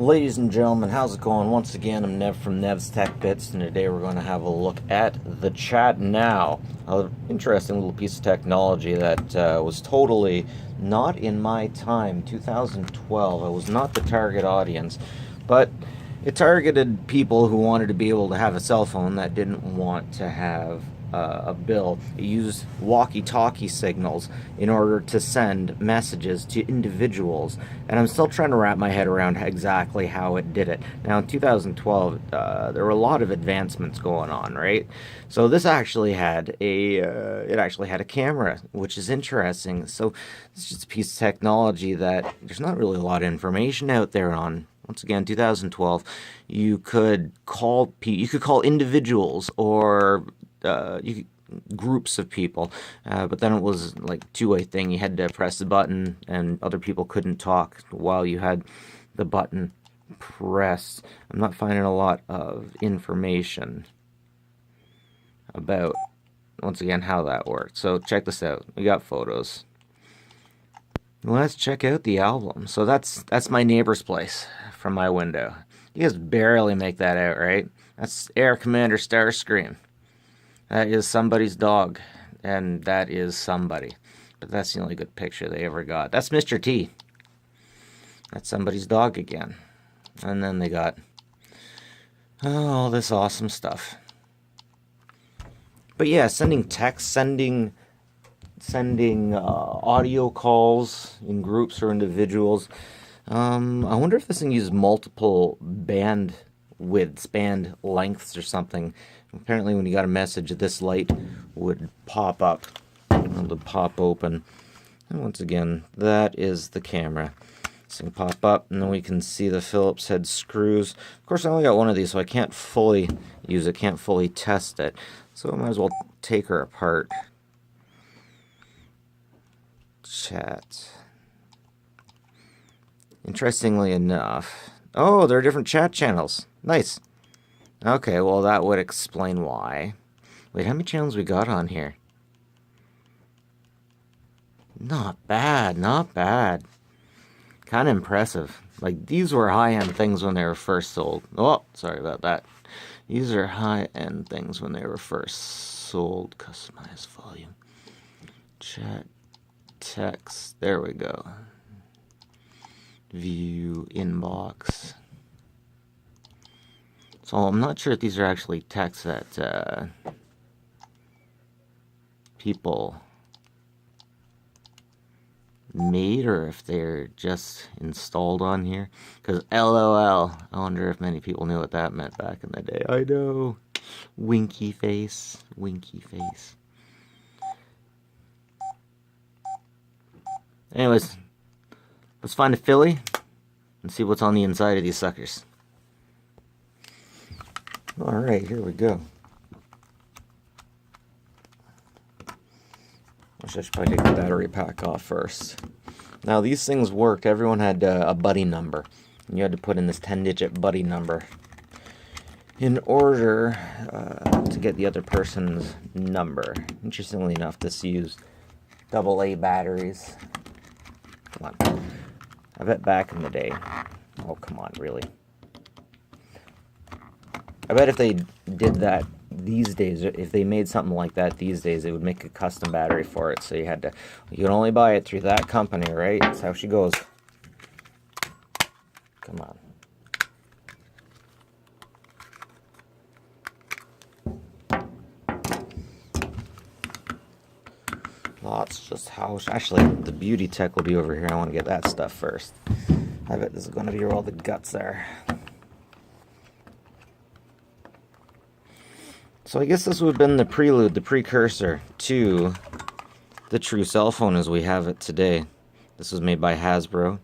Ladies and gentlemen, how's it going? Once again, I'm Nev from Nev's Tech Bits, and today we're going to have a look at the Chatnow. An interesting little piece of technology that was totally not in my time, 2012. I was not the target audience, but it targeted people who wanted to be able to have a cell phone that didn't want to have a bill. It used walkie-talkie signals in order to send messages to individuals, and I'm still trying to wrap my head around exactly how it did it. Now in 2012, there were a lot of advancements going on, right? So this actually had a camera, which is interesting. So it's just a piece of technology that there's not really a lot of information out there on. Once again, 2012, you could call individuals or groups of people, but then it was like a two-way thing. You had to press the button, and other people couldn't talk while you had the button pressed. I'm not finding a lot of information about, once again, how that worked. So check this out. We got photos. Let's check out the album. So that's my neighbor's place from my window. You guys barely make that out, right? That's Air Commander Starscream. That is somebody's dog, and that is somebody. But that's the only good picture they ever got. That's Mr. T. That's somebody's dog again. And then they got all this awesome stuff. But yeah, sending text, sending audio calls in groups or individuals. I wonder if this thing uses multiple band widths, band lengths or something. Apparently when you got a message, this light would pop up. It would pop open. And once again, that is the camera. This thing pop up, and then we can see the Phillips head screws. Of course, I only got one of these, so I can't fully use it, can't fully test it. So I might as well take her apart. Chat. Interestingly enough, oh, there are different chat channels. Nice. Okay, well that would explain why. Wait, how many channels we got on here? Not bad, not bad. Kind of impressive. Like, these were high-end things when they were first sold. Oh, sorry about that. These are high-end things when they were first sold. Customize volume. Chat. Text. There we go. View inbox. So I'm not sure if these are actually texts that people made or if they're just installed on here. Because LOL, I wonder if many people knew what that meant back in the day. I know. Winky face. Winky face. Anyways, let's find a filly and see what's on the inside of these suckers. Alright, here we go. I should probably take the battery pack off first. Now, these things worked. Everyone had a buddy number. And you had to put in this 10-digit buddy number in order to get the other person's number. Interestingly enough, this used AA batteries. Come on. I bet back in the day. Oh, come on, really. I bet if they did that these days, if they made something like that these days, they would make a custom battery for it. So you had to, you can only buy it through that company, right? That's how she goes. Come on. That's just how, actually, the beauty tech will be over here. I want to get that stuff first. I bet this is going to be where all the guts are. So I guess this would have been the prelude, the precursor to the true cell phone as we have it today. This was made by Hasbro.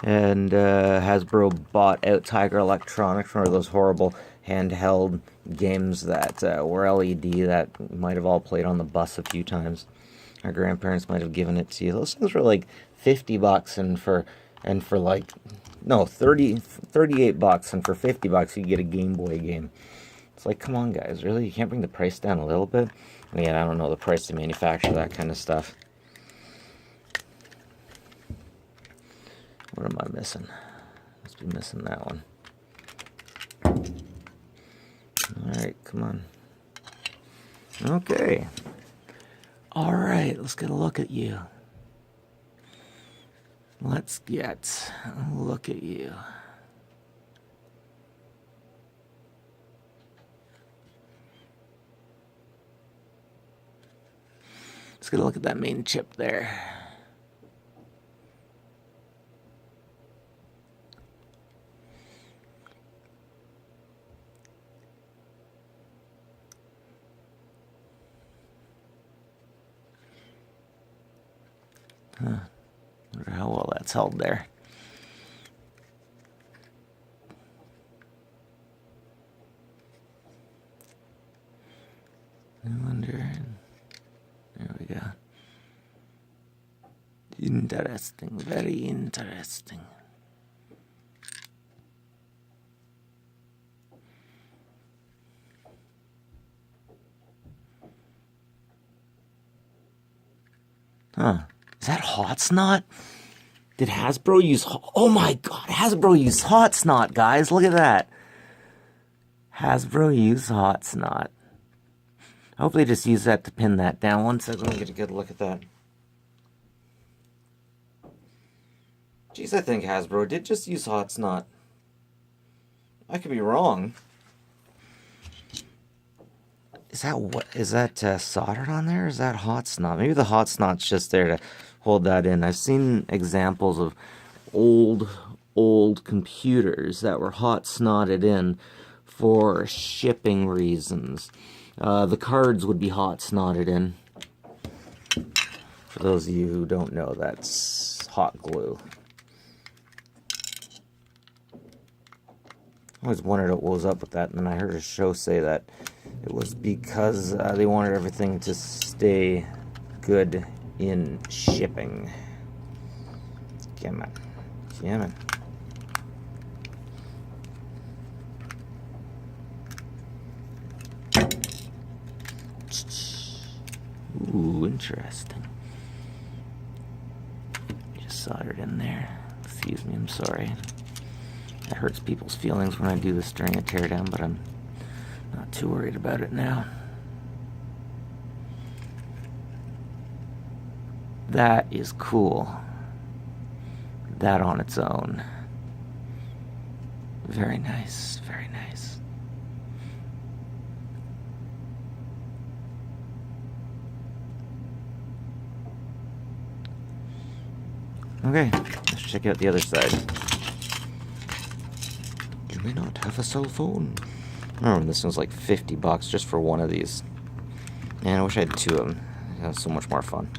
And Hasbro bought out Tiger Electronics, one of those horrible handheld games that were LED that we might have all played on the bus a few times. Our grandparents might have given it to you. Those things were like $50 and for like, no, 38 bucks, and for 50 bucks you get a Game Boy game. It's like, come on, guys, really? You can't bring the price down a little bit? Again, I don't know the price to manufacture that kind of stuff. What am I missing? Must be missing that one. Alright, come on. Okay. Alright, let's get a look at you. Let's get a look at you. Let's get a look at that main chip there. Huh. Wonder how well that's held there. I wonder. There we go. Interesting, very interesting. Huh. Is that hot snot? Did Hasbro use... Oh my god, Hasbro used hot snot, guys. Look at that. Hasbro used hot snot. I hope they just use that to pin that down. One second, let me get a good look at that. Geez, I think Hasbro did just use hot snot. I could be wrong. Is that what? Is that soldered on there? Or is that hot snot? Maybe the hot snot's just there to hold that in. I've seen examples of old computers that were hot snotted in for shipping reasons. The cards would be hot snotted in. For those of you who don't know, that's hot glue. I always wondered what was up with that, and then I heard a show say that it was because they wanted everything to stay good in shipping. Come on. Come on. Ooh, interesting. Just soldered in there. Excuse me, I'm sorry. That hurts people's feelings when I do this during a teardown, but I'm not too worried about it now. That is cool. That on its own. Very nice, very nice. Okay, let's check out the other side. You may not have a cell phone. I remember this was like $50 just for one of these. Man, I wish I had two of them. That was so much more fun.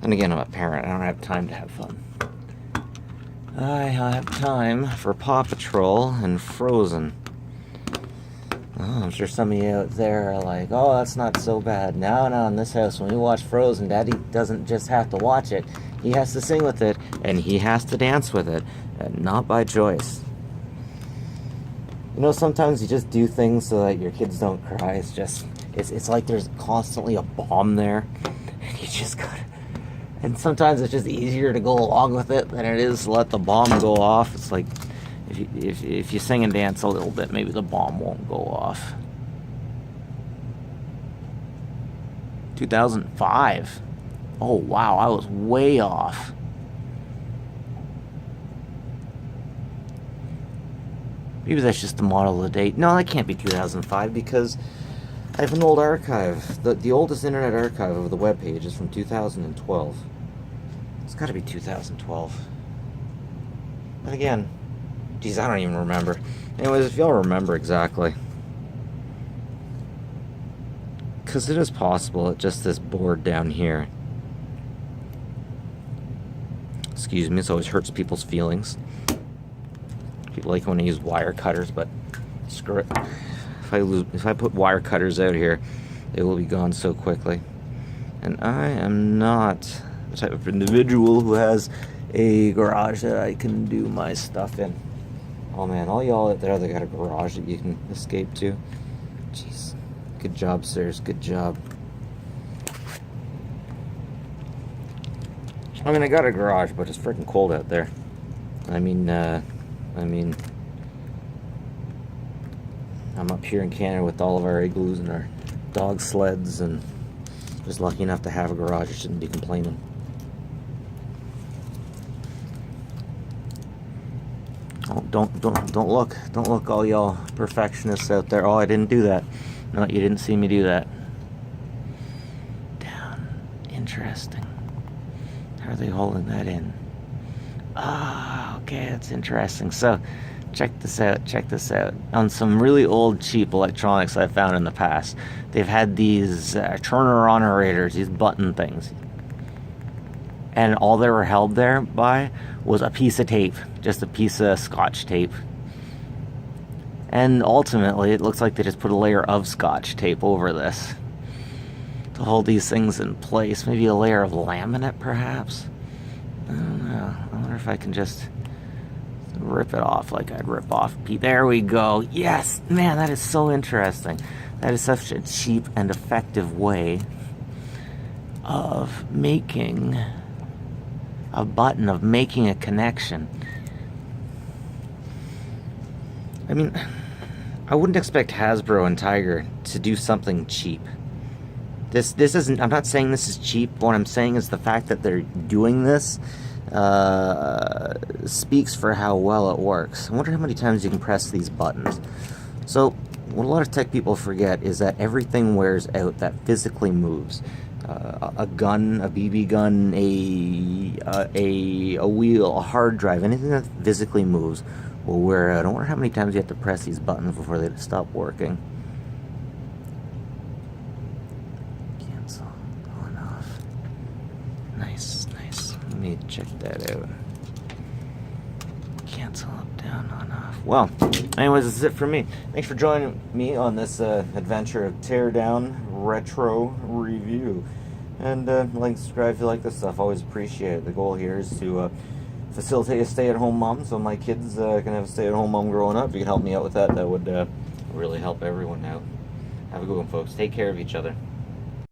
And again, I'm a parent. I don't have time to have fun. I have time for Paw Patrol and Frozen. Oh, I'm sure some of you out there are like, oh, that's not so bad. No, in this house, when we watch Frozen, Daddy doesn't just have to watch it. He has to sing with it, and he has to dance with it, and not by choice. You know, sometimes you just do things so that your kids don't cry. It's like there's constantly a bomb there, and you just gotta... And sometimes it's just easier to go along with it than it is to let the bomb go off. It's like, if you sing and dance a little bit, maybe the bomb won't go off. 2005. Oh, wow, I was way off. Maybe that's just the model of the date. No, that can't be 2005 because I have an old archive. The oldest internet archive of the webpage is from 2012. It's got to be 2012. But again, geez, I don't even remember. Anyways, if y'all remember exactly. Because it is possible at just this board down here. Excuse me, it always hurts people's feelings. People like when I use wire cutters, but screw it. If I put wire cutters out here, they will be gone so quickly. And I am not the type of individual who has a garage that I can do my stuff in. Oh man, all y'all out there that got a garage that you can escape to. Jeez. Good job, sirs. Good job. I mean, I got a garage, but it's freaking cold out there. I mean, I mean, I'm up here in Canada with all of our igloos and our dog sleds, and just lucky enough to have a garage. I shouldn't be complaining. Oh, don't look, all y'all perfectionists out there. Oh, I didn't do that. No, you didn't see me do that. Down. Interesting. How are they holding that in? Ah, okay, that's interesting. So, check this out. On some really old, cheap electronics I've found in the past, they've had these Turner operators, these button things. And all they were held there by was a piece of tape, just a piece of Scotch tape. And ultimately, it looks like they just put a layer of Scotch tape over this to hold these things in place. Maybe a layer of laminate, perhaps? I don't know. I wonder if I can just rip it off like I'd rip off Pete. There we go. Yes! Man, that is so interesting. That is such a cheap and effective way of making a button, of making a connection. I mean, I wouldn't expect Hasbro and Tiger to do something cheap. This isn't, I'm not saying this is cheap. What I'm saying is the fact that they're doing this speaks for how well it works. I wonder how many times you can press these buttons. So, what a lot of tech people forget is that everything wears out that physically moves. A gun, a BB gun, a wheel, a hard drive, anything that physically moves will wear out. I wonder how many times you have to press these buttons before they stop working. Cancel, on, off. Nice. Let me check that out. Cancel, up, down, on, off. Well, anyways, this is it for me. Thanks for joining me on this adventure of Teardown Retro Review. And like and subscribe if you like this stuff. Always appreciate it. The goal here is to facilitate a stay-at-home mom, so my kids can have a stay-at-home mom growing up. If you can help me out with that, that would really help everyone out. Have a good one, folks. Take care of each other.